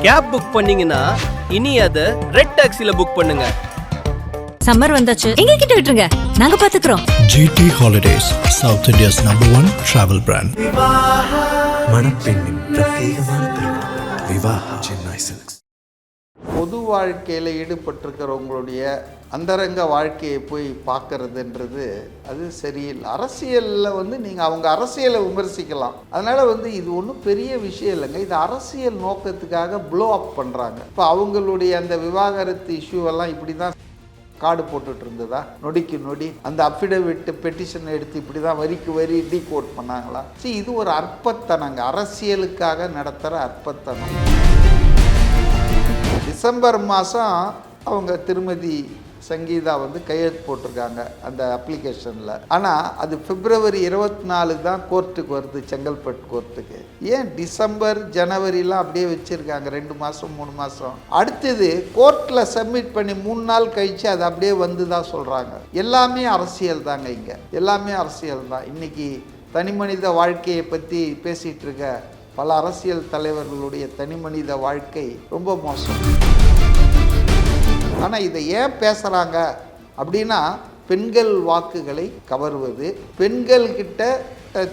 Cab book பண்ணீங்கன்னா இனி அதை ரெட் டாக்ஸில புக் பண்ணுங்க. சம்மர் வந்தாச்சு, எங்க கிட்ட விட்டுருங்க, நாங்க பாத்துக்கிறோம். GT Holidays, South India's #1 travel brand. மணப்பெண்ணின் பிரத்யேகமான திருமணம் விவாஹா சென்னை சில்க்ஸ். பொது வாழ்க்கையில் ஈடுபட்டிருக்கிறவங்களுடைய அந்தரங்க வாழ்க்கையை போய் பார்க்கறதுன்றது அது சரியில்லை. அரசியலில் நீங்கள் அவங்க அரசியலை விமர்சிக்கலாம். அதனால் இது ஒன்றும் பெரிய விஷயம் இல்லைங்க. இது அரசியல் நோக்கத்துக்காக ப்ளோ அப் பண்ணுறாங்க. இப்போ அவங்களுடைய அந்த விவாகரத்து இஷ்யூவெல்லாம் இப்படி தான் கார்டு போட்டுட்டு இருந்ததா, நொடிக்கு நொடி அந்த அஃபிடவிட் பெட்டிஷன் எடுத்து இப்படி தான் வரிக்கு வரி டீ கோட் பண்ணாங்களா? சரி, இது ஒரு அற்பத்தனங்க, அரசியலுக்காக நடத்துகிற அற்பத்தனம். டிசம்பர் மாதம் அவங்க திருமதி சங்கீதா கையெழுத்து போட்டிருக்காங்க அந்த அப்ளிகேஷனில். ஆனால் அது பிப்ரவரி 24 தான் கோர்ட்டுக்கு வருது, செங்கல்பட்டு கோர்ட்டுக்கு. ஏன் டிசம்பர் ஜனவரிலாம் அப்படியே வச்சுருக்காங்க, 2 மாதம் 3 மாதம். அடுத்தது கோர்ட்டில் சப்மிட் பண்ணி 3 நாள் கழித்து அது அப்படியே வந்து தான் சொல்கிறாங்க. எல்லாமே அரசியல் தாங்க, இங்கே எல்லாமே அரசியல் தான். இன்றைக்கி தனி மனித வாழ்க்கையை பற்றி பேசிகிட்டு இருக்க பல அரசியல் தலைவர்களுடைய தனி மனித வாழ்க்கை ரொம்ப மோசம். ஆனால் இதை ஏன் பேசுகிறாங்க அப்படின்னா, பெண்கள் வாக்குகளை கவர்வது, பெண்கள்கிட்ட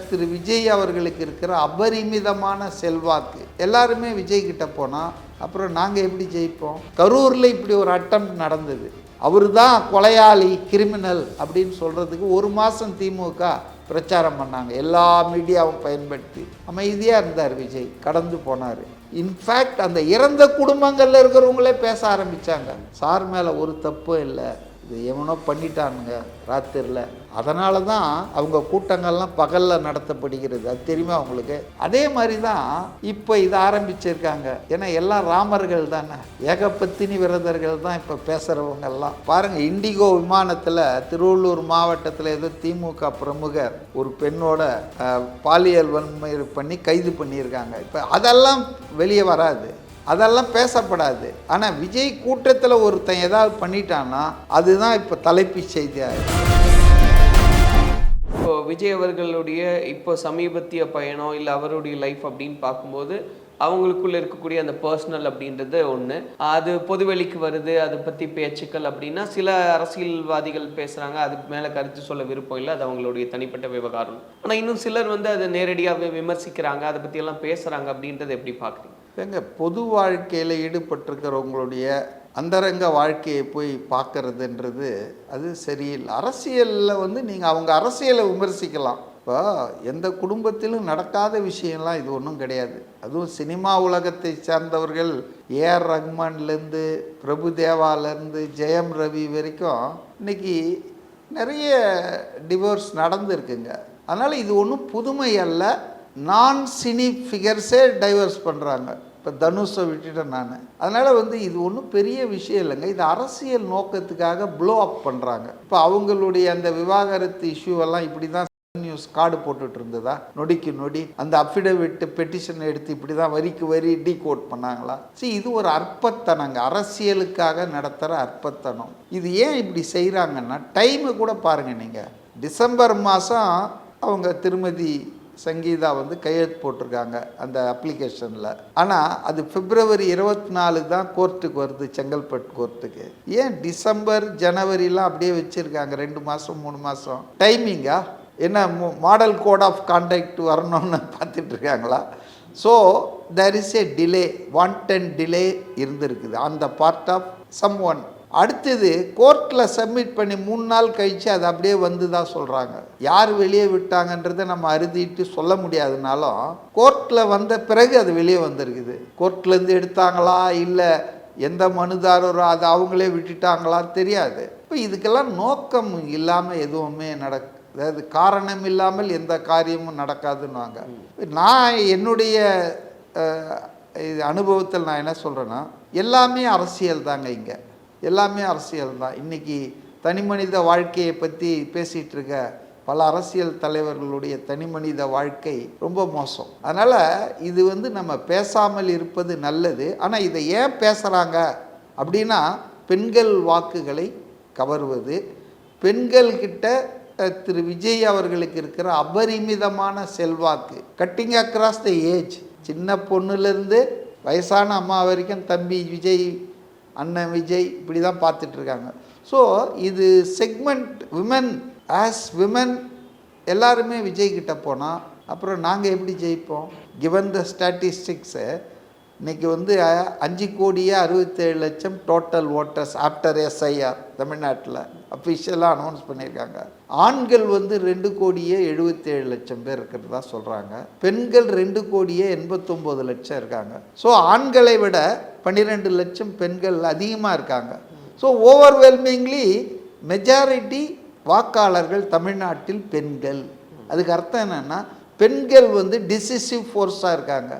திரு விஜய் அவர்களுக்கு இருக்கிற அபரிமிதமான செல்வாக்கு. எல்லாருமே விஜய் கிட்ட போனால் அப்புறம் நாங்கள் எப்படி ஜெயிப்போம்? கரூரில் இப்படி ஒரு அட்டம் நடந்தது. அவர் தான் கொலையாளி, கிரிமினல் அப்படின்னு சொல்கிறதுக்கு 1 மாதம் திமுக பிரச்சாரம் பண்ணாங்க, எல்லா மீடியாவும் பயன்படுத்தி. அமைதியாக இருந்தார் விஜய், கடந்து போனார். இன்ஃபேக்ட் அந்த இறந்த குடும்பங்களில் இருக்கிறவங்களே பேச ஆரம்பித்தாங்க, சார் மேலே ஒரு தப்பும் இல்லை, இது எவனோ பண்ணிட்டானுங்க ராத்திரியில், அதனால தான் அவங்க கூட்டங்கள்லாம் பகலில் நடத்தப்படுகிறது. அது தெரியுமா அவங்களுக்கு? அதே மாதிரி தான் இப்போ இதை ஆரம்பிச்சிருக்காங்க. ஏன்னா எல்லாம் ராமர்கள் தானே, ஏகப்பத்தினி விரதர்கள் தான் இப்போ பேசுகிறவங்கெல்லாம். பாருங்கள், இண்டிகோ விமானத்தில் திருவள்ளூர் மாவட்டத்தில் ஏதோ திமுக பிரமுகர் ஒரு பெண்ணோட பாலியல் வன்முறை பண்ணி கைது பண்ணியிருக்காங்க. இப்போ அதெல்லாம் வெளியே வராது, அதெல்லாம் பேசப்படாது. ஆனால் விஜய் கூட்டத்தில் ஒருத்தன் ஏதாவது பண்ணிட்டான்னா அதுதான் இப்போ தலைப்பு செய்தியாக. இப்போ விஜய் அவர்களுடைய இப்போ சமீபத்திய பயணம் இல்லை அவருடைய லைஃப் அப்படின்னு பார்க்கும்போது அவங்களுக்குள்ள இருக்கக்கூடிய அந்த பர்சனல் அப்படின்றது ஒன்று, அது பொதுவெளிக்கு வருது. அதை பற்றி பேச்சுக்கள் அப்படின்னா சில அரசியல்வாதிகள் பேசுகிறாங்க, அதுக்கு மேலே கருத்து சொல்ல விருப்பம் இல்லை, அது அவங்களுடைய தனிப்பட்ட விவகாரம். ஆனால் இன்னும் சிலர் அதை நேரடியாக விமர்சிக்கிறாங்க, அதை பற்றியெல்லாம் பேசுகிறாங்க. அப்படின்றத எப்படி பார்க்குறீங்க? எங்க பொது வாழ்க்கையில் ஈடுபட்டிருக்கிறவங்களுடைய அந்தரங்க வாழ்க்கையை போய் பார்க்கறதுன்றது அது சரியில்லை. அரசியலில் நீங்கள் அவங்க அரசியலை விமர்சிக்கலாம். இப்போ எந்த குடும்பத்திலும் நடக்காத விஷயம்லாம் இது ஒன்றும் கிடையாது. அதுவும் சினிமா உலகத்தை சார்ந்தவர்கள் ஏஆர் ரஹ்மான்லேருந்து பிரபுதேவாலேருந்து ஜெயம் ரவி வரைக்கும் இன்றைக்கி நிறைய டிவோர்ஸ் நடந்துருக்குங்க. அதனால் இது ஒன்றும் புதுமை அல்ல. நான் சினி ஃபிகர்ஸே டைவர்ஸ் பண்ணுறாங்க. இப்போ தனுஷை விட்டுட்டேன் நான். அதனால் இது ஒன்றும் பெரிய விஷயம் இல்லைங்க. இது அரசியல் நோக்கத்துக்காக ப்ளோ அப் பண்ணுறாங்க. இப்போ அவங்களுடைய அந்த விவாகரத்து இஷ்யூவெல்லாம் இப்படி தான் நியூஸ் கார்டு போட்டுட்டு இருந்ததா, நொடிக்கு நொடி அந்த அஃபிடவிட் பெட்டிஷன் எடுத்து இப்படி தான் வரிக்கு வரி டீ கோட் பண்ணாங்களா? சரி, இது ஒரு அற்பத்தனங்க, அரசியலுக்காக நடத்துகிற அற்பத்தனம். இது ஏன் இப்படி செய்கிறாங்கன்னா, டைமு கூட பாருங்கள் நீங்கள். டிசம்பர் மாதம் அவங்க திருமதி சங்கீதா கையெழுத்து போட்டிருக்காங்க அந்த அப்ளிகேஷனில். ஆனால் அது பிப்ரவரி 24 தான் கோர்ட்டுக்கு வருது, செங்கல்பட்டு கோர்ட்டுக்கு. ஏன் டிசம்பர் ஜனவரிலாம் அப்படியே வச்சுருக்காங்க, 2 மாதம் 3 மாதம்? டைமிங்கா என்ன, மாடல் கோட் ஆஃப் கான்டக்ட் வரணும்னு பார்த்துட்ருக்காங்களா? So there is a delay, wanted delay இருந்திருக்குது on the part of someone. அடுத்தது கோர்ட்டில் சப்மிட் பண்ணி 3 நாள் கழித்து அது அப்படியே வந்து தான் சொல்கிறாங்க. யார் வெளியே விட்டாங்கன்றதை நம்ம அறுதிட்டு சொல்ல முடியாதுனாலும் கோர்ட்டில் வந்த பிறகு அது வெளியே வந்திருக்குது. கோர்ட்லேருந்து எடுத்தாங்களா இல்லை எந்த மனுதாரரோ அதை அவங்களே விட்டுட்டாங்களா தெரியாது. இப்போ இதுக்கெல்லாம் நோக்கம் இல்லாமல் எதுவுமே அதாவது காரணம் இல்லாமல் எந்த காரியமும் நடக்காதுன்னுவாங்க. நான் என்னுடைய அனுபவத்தில் நான் என்ன சொல்கிறேன்னா, எல்லாமே அரசியல் தாங்க, இங்கே எல்லாமே அரசியல் தான். இன்றைக்கி தனி மனித வாழ்க்கையை பற்றி பேசிகிட்டு இருக்க பல அரசியல் தலைவர்களுடைய தனி மனித வாழ்க்கை ரொம்ப மோசம். அதனால் இது நம்ம பேசாமல் இருப்பது நல்லது. ஆனால் இதை ஏன் பேசுகிறாங்க அப்படின்னா, பெண்கள் வாக்குகளை கவர்வது, பெண்கள்கிட்ட திரு விஜய் அவர்களுக்கு இருக்கிற அபரிமிதமான செல்வாக்கு, கட்டிங் அக்ராஸ் த ஏஜ், சின்ன பொண்ணுலேருந்து வயசான அம்மா வரைக்கும் தம்பி விஜய், அண்ணன் விஜய் இப்படி தான் பார்த்துட்ருக்காங்க. ஸோ இது செக்மெண்ட் விமன் ஆஸ் விமன் எல்லாருமே விஜய்கிட்ட போனால் அப்புறம் நாங்கள் எப்படி ஜெயிப்போம்? கிவன் த ஸ்டாட்டிஸ்டிக்ஸு இன்றைக்கி வந்து 5,67,00,000 டோட்டல் ஓட்டர்ஸ் ஆஃப்டர் எஸ்ஐஆர் தமிழ்நாட்டில் அஃபிஷியலாக அனௌன்ஸ் பண்ணியிருக்காங்க. ஆண்கள் வந்து 2,77,00,000 பேர் இருக்கிறதா சொல்கிறாங்க. பெண்கள் 2,89,00,000 இருக்காங்க. ஸோ ஆண்களை விட 12 லட்சம் பெண்கள் அதிகமாக இருக்காங்க. ஸோ ஓவர்வெல்மிங்லி மெஜாரிட்டி வாக்காளர்கள் தமிழ்நாட்டில் பெண்கள். அதுக்கு அர்த்தம் என்னென்னா பெண்கள் வந்து டிசிசிவ் ஃபோர்ஸாக இருக்காங்க,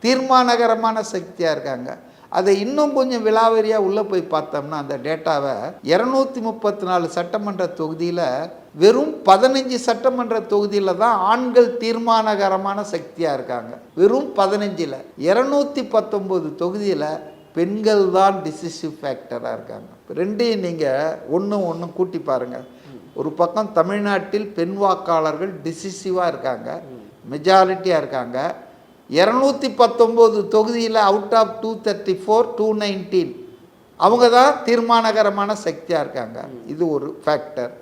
தீர்மானகரமான சக்தியாக இருக்காங்க. அதை இன்னும் கொஞ்சம் விலாவரியாக உள்ளே போய் பார்த்தோம்னா அந்த டேட்டாவை 234 சட்டமன்ற தொகுதியில் வெறும் 15 சட்டமன்ற தொகுதியில் தான் ஆண்கள் தீர்மானகரமான சக்தியாக இருக்காங்க. வெறும் 15ல் 219 தொகுதியில் பெண்கள் தான் டிசிசிவ் ஃபேக்டராக இருக்காங்க. ரெண்டையும் நீங்கள் ஒன்று கூட்டி பாருங்கள். ஒரு பக்கம் தமிழ்நாட்டில் பெண் வாக்காளர்கள் டிசிசிவாக இருக்காங்க, மெஜாரிட்டியாக இருக்காங்க. 219 தொகுதியில் அவுட் ஆஃப் 234 219 அவங்க தான் தீர்மானகரமான சக்தியாக இருக்காங்க. இது ஒரு ஃபேக்டர்.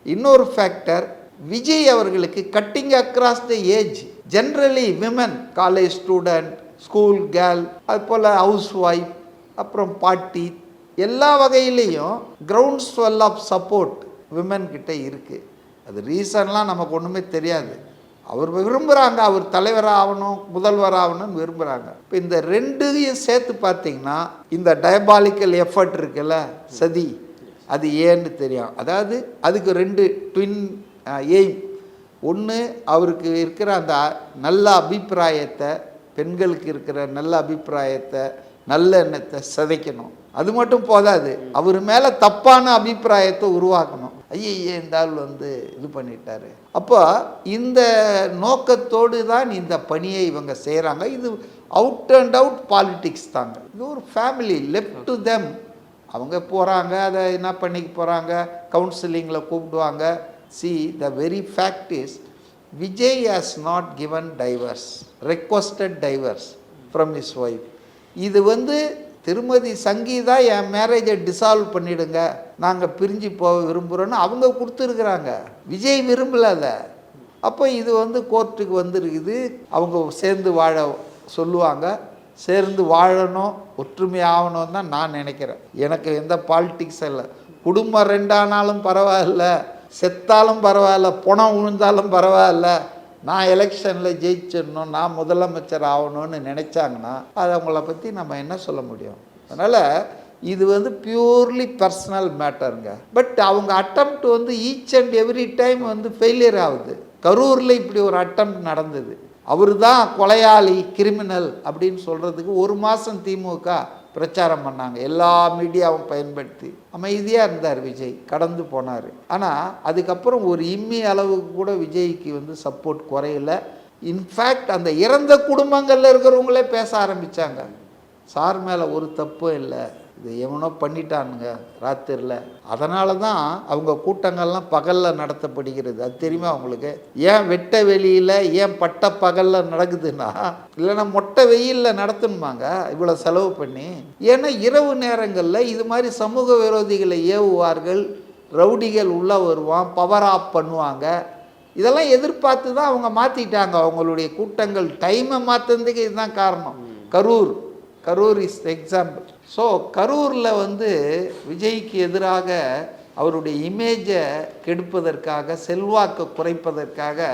இன்னொரு ஃபேக்டர், விஜய் அவர்களுக்கு cutting across the age generally women, college student, school girl, அது போல் ஹவுஸ் ஒய்ஃப், அப்புறம் பாட்டி, எல்லா வகையிலையும் ground swell of support women கிட்ட இருக்குது. அது ரீசன்லாம் நமக்கு ஒன்றுமே தெரியாது. அவர் விரும்புகிறாங்க, அவர் தலைவராக ஆகணும், முதல்வராக ஆகணும்னு விரும்புகிறாங்க. இப்போ இந்த ரெண்டையும் சேர்த்து பார்த்திங்கன்னா இந்த டயபாலிக்கல் எஃபர்ட் இருக்குல்ல, சதி, அது ஏன்னு தெரியும். அதாவது அதுக்கு 2 ட்வின் எய்ம். ஒன்று, அவருக்கு இருக்கிற அந்த நல்ல அபிப்பிராயத்தை, பெண்களுக்கு இருக்கிற நல்ல அபிப்பிராயத்தை, நல்ல எண்ணத்தை சிதைக்கணும். அது மட்டும் போதாது, அவர் மேலே தப்பான அபிப்பிராயத்தை உருவாக்கணும். ஐயே இந்த ஆள் வந்து இது பண்ணிட்டாரு. அப்போ இந்த நோக்கத்தோடு தான் இந்த பணியை இவங்க செய்கிறாங்க. இது அவுட் அண்ட் அவுட் பாலிட்டிக்ஸ் தாங்க. இது ஒரு ஃபேமிலி, லெஃப்ட் டு தெம். அவங்க போகிறாங்க, அதை என்ன பண்ணிக்க போகிறாங்க, கவுன்சிலிங்கில் கூப்பிடுவாங்க. See the very fact is Vijay has not given divorce, requested divorce from his wife. இது வந்து திருமதி சங்கீதா என் மேரேஜை டிசால்வ் பண்ணிவிடுங்க, நாங்கள் பிரிஞ்சு போக விரும்புகிறோன்னு அவங்க கொடுத்துருக்குறாங்க. விஜய் விரும்பலை அதை. அப்போ இது வந்து கோர்ட்டுக்கு வந்துருக்குது. அவங்க சேர்ந்து வாழ சொல்லுவாங்க. சேர்ந்து வாழணும், ஒற்றுமை ஆகணும் தான் நான் நினைக்கிறேன். எனக்கு எந்த பாலிட்டிக்ஸ் இல்லை. குடும்பம் 2 ஆனாலும் பரவாயில்ல, செத்தாலும் பரவாயில்ல, பணம் விழுந்தாலும் பரவாயில்ல, நான் எலெக்ஷனில் ஜெயிச்சிடணும், நான் முதலமைச்சர் ஆகணும்னு நினச்சாங்கன்னா அது அவங்கள பற்றி நம்ம என்ன சொல்ல முடியும்? அதனால் இது வந்து பியூர்லி பர்சனல் மேட்டருங்க. பட் அவங்க அட்டம்ப்ட் வந்து ஈச் அண்ட் எவ்ரி டைம் வந்து ஃபெயிலியர் ஆகுது. கரூரில் இப்படி ஒரு அட்டம்ப்ட் நடந்தது. அவர் தான் கொலையாளி, கிரிமினல் அப்படின்னு சொல்கிறதுக்கு 1 மாதம் திமுக பிரச்சாரம் பண்ணாங்க, எல்லா மீடியாவும் பயன்படுத்தி. அமைதியாக இருந்தார் விஜய், கடந்து போனார். ஆனால் அதுக்கப்புறம் ஒரு இம்மி அளவுக்கு கூட விஜய்க்கு வந்து சப்போர்ட் குறையல. இன்ஃபேக்ட் அந்த இறந்த குடும்பங்களில் இருக்கிறவங்களே பேச ஆரம்பித்தாங்க, சார் மேலே ஒரு தப்பும் இல்லை, இது எவனோ பண்ணிட்டானுங்க ராத்திரியில். அதனால தான் அவங்க கூட்டங்கள்லாம் பகலில் நடத்தப்படுகிறது. அது தெரியுமா அவங்களுக்கு? ஏன் வெட்ட வெளியில், ஏன் பட்ட பகலில் நடக்குதுன்னா, இல்லைன்னா மொட்டை வெயிலில் நடத்தணுமாங்க இவ்வளோ செலவு பண்ணி? ஏன்னா இரவு நேரங்களில் இது மாதிரி சமூக விரோதிகளை ஏவுவார்கள், ரவுடிகள் உள்ளே வருவான், பவர் ஆஃப் பண்ணுவாங்க. இதெல்லாம் எதிர்பார்த்து தான் அவங்க மாற்றிட்டாங்க அவங்களுடைய கூட்டங்கள். டைமை மாற்றினதுக்கு இதுதான் காரணம். Karur is example. ஸோ கரூரில் வந்து விஜய்க்கு எதிராக அவருடைய இமேஜை கெடுப்பதற்காக, செல்வாக்கை குறைப்பதற்காக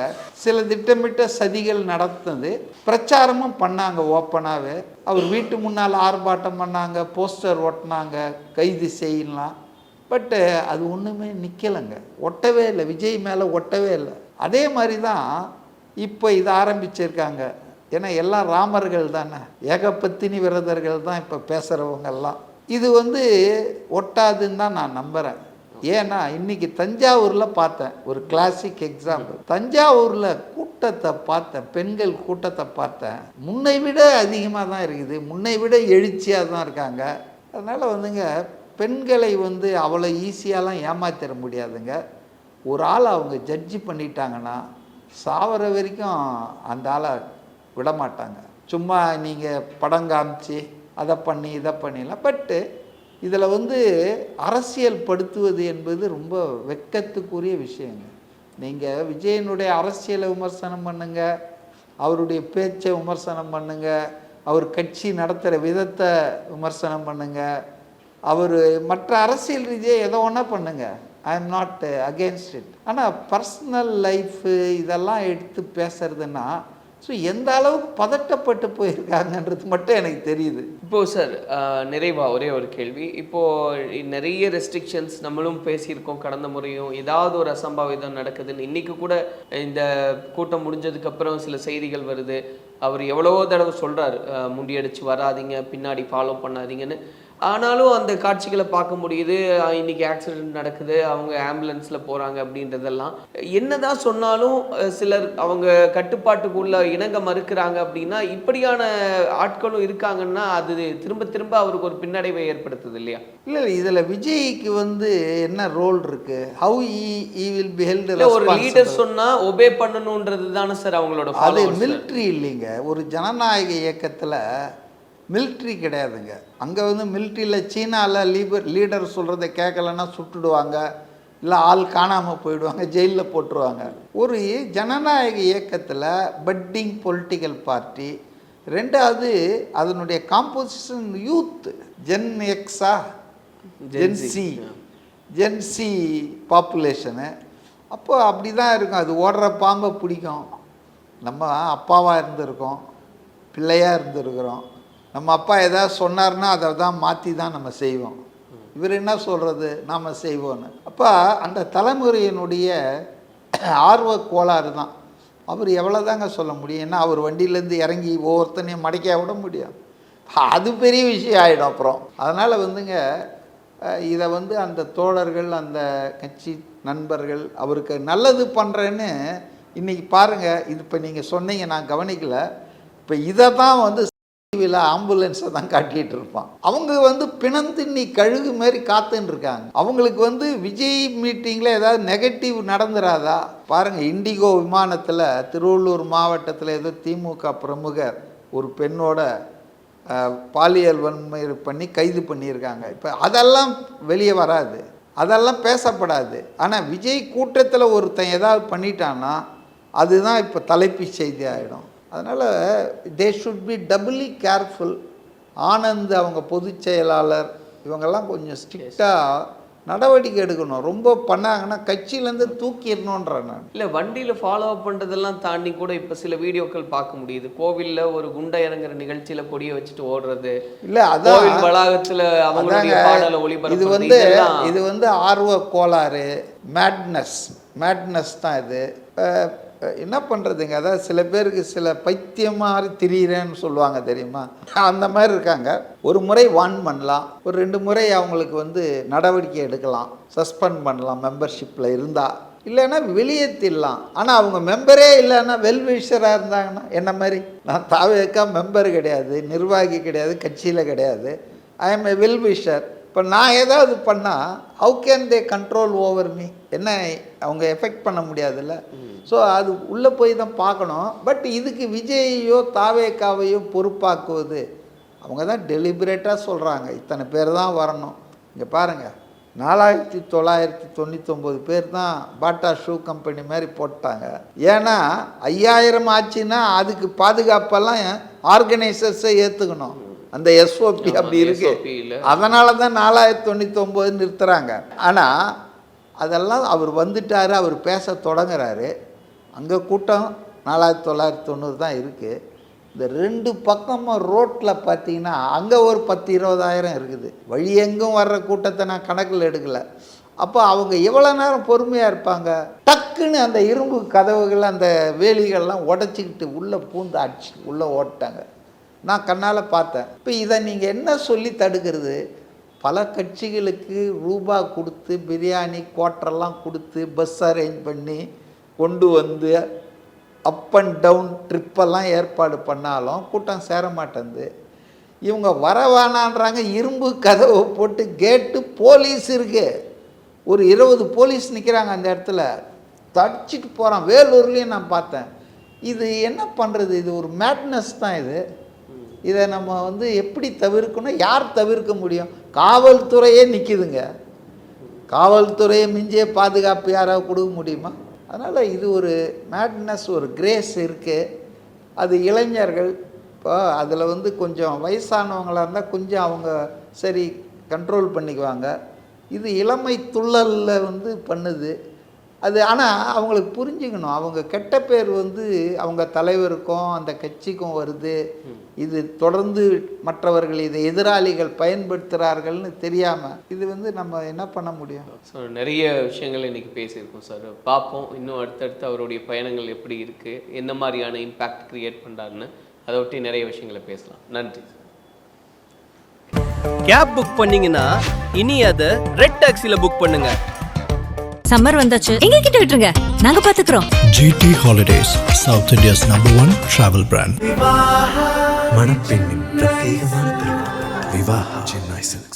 சில திட்டமிட்ட சதிகள் நடத்துனது. பிரச்சாரமும் பண்ணாங்க ஓப்பனாகவே. அவர் வீட்டு முன்னால் ஆர்ப்பாட்டம் பண்ணாங்க, போஸ்டர் ஒட்டினாங்க, கைது செய்யலாம். பட்டு அது ஒன்றுமே நிற்கலைங்க, ஒட்டவே இல்லை, விஜய் மேலே ஒட்டவே இல்லை. அதே மாதிரி தான் இப்போ இதை ஆரம்பிச்சிருக்காங்க. ஏன்னா எல்லாம் ராமர்கள் தானே, ஏகபத்தினி விரதர்கள் தான் இப்போ பேசுகிறவங்கெல்லாம். இது வந்து ஒட்டாதுன்னு தான் நான் நம்புகிறேன். ஏன்னா இன்றைக்கி தஞ்சாவூரில் பார்த்தேன் ஒரு கிளாசிக் எக்ஸாம்பிள். தஞ்சாவூரில் கூட்டத்தை பார்த்தேன், பெண்கள் கூட்டத்தை பார்த்தேன். முன்னை விட அதிகமாக தான் இருக்குது, முன்னை விட எழுச்சியாக தான் இருக்காங்க. அதனால் வந்துங்க பெண்களை வந்து அவ்வளோ ஈஸியாலாம் ஏமாத்திட முடியாதுங்க. ஒரு ஆள் அவங்க ஜட்ஜி பண்ணிட்டாங்கன்னா சாவர வரைக்கும் அந்த ஆளை விடமாட்டாங்க. சும்மா நீங்கள் படம் காமிச்சு அதை பண்ணி இதை பண்ணிடலாம். பட்டு இதில் வந்து அரசியல் படுத்துவது என்பது ரொம்ப வெட்கத்துக்குரிய விஷயங்க. நீங்கள் விஜயனுடைய அரசியலை விமர்சனம் பண்ணுங்க, அவருடைய பேச்சை விமர்சனம் பண்ணுங்க, அவர் கட்சி நடத்துகிற விதத்தை விமர்சனம் பண்ணுங்க, அவர் மற்ற அரசியல் ரீதியாக எதோ ஒன்றா பண்ணுங்க. I am not against it. ஆனால் பர்சனல் லைஃபு இதெல்லாம் எடுத்து பேசுறதுன்னா ஸோ எந்த அளவுக்கு பதட்டப்பட்டு போயிருக்காங்கன்றது மட்டும் எனக்கு தெரியுது. இப்போது சார் நிறைவாக ஒரே ஒரு கேள்வி. இப்போது நிறைய ரெஸ்ட்ரிக்ஷன்ஸ் நம்மளும் பேசியிருக்கோம், கடந்த முறையும் ஏதாவது ஒரு அசம்பாவிதம் நடக்குதுன்னு. இன்றைக்கி கூட இந்த கூட்டம் முடிஞ்சதுக்கப்புறம் சில செய்திகள் வருது, அவர் எவ்வளவோ தடவை சொல்கிறார் முண்டியடிச்சு வராதிங்க, பின்னாடி ஃபாலோ பண்ணாதீங்கன்னு. ஆனாலும் அந்த காட்சிகளை பார்க்க முடியுது. இன்னைக்கு ஆக்சிடென்ட் நடக்குது, அவங்க ஆம்புலன்ஸில் போகிறாங்க அப்படின்றதெல்லாம் என்னதான் சொன்னாலும் சிலர் அவங்க கட்டுப்பாட்டுக்குள்ள இணங்க மறுக்கிறாங்க. அப்படின்னா இப்படியான ஆட்களும் இருக்காங்கன்னா அது திரும்ப திரும்ப அவருக்கு ஒரு பின்னடைவை ஏற்படுத்துது இல்லையா? இல்லை, இதில் விஜய்க்கு வந்து என்ன ரோல் இருக்கு? How he will be held? ஒரு லீடர் சொன்னால் ஒபே பண்ணணுன்றது தானே சார் அவங்களோட. அது மிலிட்ரி இல்லைங்க. ஒரு ஜனநாயக இயக்கத்தில் மிலிட்ரி கிடையாதுங்க. அங்கே வந்து மிலிட்ரியில் சீனாவில் லீடர் சொல்கிறத கேட்கலன்னா சுட்டுடுவாங்க, இல்லை ஆள் காணாமல் போயிடுவாங்க, ஜெயிலில் போட்டுருவாங்க. ஒரு ஜனநாயக இயக்கத்தில் பட்டிங் பொலிட்டிக்கல் பார்ட்டி, ரெண்டாவது அதனுடைய காம்போசிஷன் யூத், ஜென் எக்ஸா ஜென்சி பாப்புலேஷனு. அப்போ அப்படி தான் இருக்கும். அது ஓடுற பாம்பை பிடிக்கும். நம்ம அப்பாவாக இருந்திருக்கோம், பிள்ளையாக இருந்திருக்கிறோம். நம்ம அப்பா எதாவது சொன்னார்னா அதை தான் மாற்றி தான் நம்ம செய்வோம். இவர் என்ன சொல்கிறது நாம் செய்வோன்னு. அப்போ அந்த தலைமுறையினுடைய ஆர்வ கோளாறு தான். அவர் எவ்வளோ தாங்க சொல்ல முடியும்? ஏன்னா அவர் வண்டியிலேருந்து இறங்கி ஒவ்வொருத்தனையும் மடக்க விட முடியும், அது பெரிய விஷயம் ஆகிடும் அப்புறம். அதனால் வந்துங்க இதை வந்து அந்த தோழர்கள், அந்த கட்சி நண்பர்கள் அவருக்கு நல்லது பண்ணுறேன்னு இன்றைக்கி பாருங்கள். இது இப்போ நீங்கள் சொன்னீங்க, நான் கவனிக்கலை. இப்போ இதை தான் வந்து ஆம்புலன்ஸை தான் காட்டிகிட்டு இருப்பான். அவங்க வந்து பிணந்தின்னி கழுகு மாதிரி காத்துன்னு இருக்காங்க. அவங்களுக்கு வந்து விஜய் மீட்டிங்கில் ஏதாவது நெகட்டிவ் நடந்துராதா பாருங்கள். இண்டிகோ விமானத்தில் திருவள்ளூர் மாவட்டத்தில் ஏதோ திமுக பிரமுகர் ஒரு பெண்ணோட பாலியல் வன்மை பண்ணி கைது பண்ணியிருக்காங்க. இப்போ அதெல்லாம் வெளியே வராது, அதெல்லாம் பேசப்படாது. ஆனால் விஜய் கூட்டத்தில் ஒருத்தன் ஏதாவது பண்ணிட்டான்னா அதுதான் இப்போ தலைப்பு செய்தி ஆகிடும். அதனால் they should be doubly careful. Anand அவங்க பொதுச் செயலாளர் இவங்கெல்லாம் கொஞ்சம் ஸ்ட்ரிக்டாக நடவடிக்கை எடுக்கணும். ரொம்ப பண்ணாங்கன்னா கட்சியிலேருந்து தூக்கிடணுன்றான் நான். இல்லை, வண்டியில் ஃபாலோ அப் பண்ணுறதெல்லாம் தாண்டி கூட இப்போ சில வீடியோக்கள் பார்க்க முடியுது. கோவிலில் ஒரு குண்டை இறங்குற நிகழ்ச்சியில் கொடியை வச்சுட்டு ஓடுறது, இல்லை அதான் வளாகத்தில் அவங்களுடைய பாடலை ஒளிபரப்பு. இது வந்து ஆர்வ கோளாறு, மேட்னஸ் தான் இது. என்ன பண்ணுறதுங்க? அதாவது சில பேருக்கு சில பைத்தியம் மாதிரி திரியிறேன்னு சொல்லுவாங்க தெரியுமா, அந்த மாதிரி இருக்காங்க. ஒரு முறை வார்ன் பண்ணலாம், ஒரு 2 முறை அவங்களுக்கு வந்து நடவடிக்கை எடுக்கலாம், சஸ்பெண்ட் பண்ணலாம் மெம்பர்ஷிப்பில் இருந்தால், இல்லைன்னா வெளியேற்றிடலாம். ஆனால் அவங்க மெம்பரே இல்லைன்னா வெல்விஷராக இருந்தாங்கன்னா என்ன மாதிரி, நான் தாவேக்கா மெம்பர் கிடையாது, நிர்வாகி கிடையாது, கட்சியில் கிடையாது, ஐ எம் எ வெல்விஷர். இப்போ நான் ஏதாவது பண்ணால் how can they control over me? என்ன அவங்க எஃபெக்ட் பண்ண முடியாதுல்ல. ஸோ அது உள்ளே போய் தான் பார்க்கணும். பட் இதுக்கு விஜயையோ தாவேக்காவையோ பொறுப்பாக்குவது, அவங்க தான் டெலிபரேட்டாக சொல்கிறாங்க இத்தனை பேர் தான் வரணும். இங்கே பாருங்கள், 4999 பேர் தான் பாட்டா ஷூ கம்பெனி மாதிரி போட்டாங்க. ஏன்னா 5000 ஆச்சுன்னா அதுக்கு பாதுகாப்பெல்லாம் ஆர்கனைசர்ஸை ஏற்றுக்கணும். அந்த எஸ்ஓபி அப்படி இருக்கு. அதனால தான் 4099 நிறுத்துகிறாங்க. ஆனால் அதெல்லாம் அவர் வந்துட்டார், அவர் பேச தொடங்குறாரு. அங்கே கூட்டம் 4990 தான் இருக்குது. இந்த 2 பக்கமும் ரோட்டில் பார்த்தீங்கன்னா அங்கே ஒரு 10-20 இருக்குது. வழி எங்கும் வர்ற கூட்டத்தை நான் கணக்கில் எடுக்கலை. அப்போ அவங்க எவ்வளோ நேரம் பொறுமையாக இருப்பாங்க? டக்குன்னு அந்த இரும்பு கதவுகள், அந்த வேலிகள்லாம் உடச்சிக்கிட்டு உள்ளே பூந்து அடிச்சு உள்ளே ஓட்டாங்க. நான் கண்ணால் பார்த்தேன். இப்போ இதை நீங்கள் என்ன சொல்லி தடுக்கிறது? பல கட்சிகளுக்கு ரூபா கொடுத்து, பிரியாணி குவார்ட்டரெல்லாம் கொடுத்து, பஸ் அரேஞ்ச் பண்ணி கொண்டு வந்து அப் அண்ட் டவுன் ட்ரிப்பெல்லாம் ஏற்பாடு பண்ணாலும் கூட்டம் சேர மாட்டேங்குது. இவங்க வர வேணான்றாங்க, இரும்பு கதவை போட்டு கேட்டு, போலீஸ் இருக்குது, ஒரு 20 போலீஸ் நிற்கிறாங்க அந்த இடத்துல, தடிச்சிட்டு போகிறான். வேலூர்லேயும் நான் பார்த்தேன். இது என்ன பண்ணுறது? இது ஒரு மேட்னஸ் தான் இது. இதை நம்ம வந்து எப்படி தவிர்க்கணும்? யார் தவிர்க்க முடியும்? காவல்துறையே நிற்கிதுங்க. காவல்துறையை மிஞ்சிய பாதுகாப்பு யாராவது கொடுக்க முடியுமா? அதனால் இது ஒரு மேட்னஸ், ஒரு கிரேஸ் இருக்குது. அது இளைஞர்கள் இப்போ அதில் வந்து கொஞ்சம் வயசானவங்களாக இருந்தால் கொஞ்சம் அவங்க சரி கண்ட்ரோல் பண்ணிக்குவாங்க. இது இளமை துள்ளலில் வந்து பண்ணுது அது. ஆனால் அவங்களுக்கு புரிஞ்சுக்கணும், அவங்க கெட்ட பேர் வந்து அவங்க தலைவருக்கும் அந்த கட்சிக்கும் வருது. இது தொடர்ந்து மற்றவர்கள் இதை எதிராளிகள் பயன்படுத்துகிறார்கள்னு தெரியாமல் இது வந்து நம்ம என்ன பண்ண முடியும்? ஸோ நிறைய விஷயங்கள் இன்றைக்கி பேசியிருக்கோம் சார். பார்ப்போம் இன்னும் அடுத்தடுத்து அவருடைய பயணங்கள் எப்படி இருக்குது, என்ன மாதிரியான இம்பேக்ட் க்ரியேட் பண்ணுறாருன்னு, அதை ஒட்டி நிறைய விஷயங்களை பேசலாம். நன்றி சார். கேப் புக் பண்ணீங்கன்னா இனி அதை ரெட் டாக்ஸில புக் பண்ணுங்க. சம்மர் வந்தாச்சு, எங்க கிட்ட விட்டுருங்க, நாங்க பாத்துக்கிறோம். GT Holidays, South India's #1 travel brand. மணப்பெண்ணின் பிரத்யேகமான திருமணம் விவாஹா சென்னை சில்க்ஸ்.